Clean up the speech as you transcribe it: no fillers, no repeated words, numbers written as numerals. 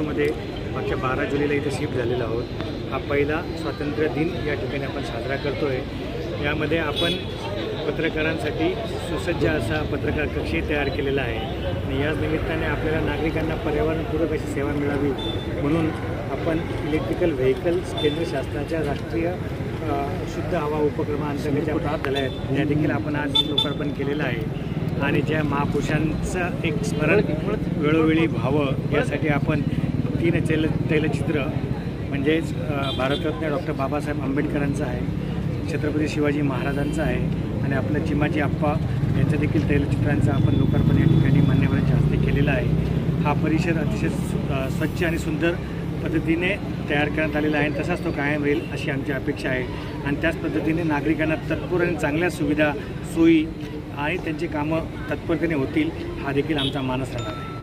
लातूरमध्ये मागच्या 12 जुलैला इथे शिफ्ट झालेलो आहोत। हा पहिला स्वातंत्र्य दिन या ठिकाणी आपण साजरा करतो आहे। यामध्ये आपण पत्रकारांसाठी सुसज्ज असा पत्रकार कक्ष तयार केलेला आहे आणि याच निमित्ताने आपल्याला नागरिकांना पर्यावरणपूरक अशी सेवा मिळावी म्हणून आपण इलेक्ट्रिकल व्हेकल्स केंद्र शासनाच्या राष्ट्रीय शुद्ध हवा उपक्रमाअंतर्गत ज्या प्राप्त झाल्या आहेत त्या देखील आपण आज लोकार्पण केलेलं आहे। आणि ज्या महापुरुषांचं एक स्मरण वेळोवेळी व्हावं यासाठी आपण 3 तैलचित्र म्हणजेच भारतरत्न डॉक्टर बाबासाहेब आंबेडकरांचं आहे, छत्रपती शिवाजी महाराजांचं आहे आणि आपलं चिमाजी आप्पा यांचं देखील तैलचित्रांचं आपण लोकार्पण या ठिकाणी मान्यवरांच्या हस्ते केलेलं आहे। हा परिसर अतिशय स्वच्छ आणि सुंदर पद्धतीने तयार करण्यात आलेला आहे, तसाच तो कायम राहील अशी आमची अपेक्षा आहे आणि त्याच पद्धतीने नागरिकांना तत्पर आणि चांगल्या सुविधा सोयी आणि त्यांची कामं तत्परतेने होतील हा देखील आमचा मानस राहणार आहे।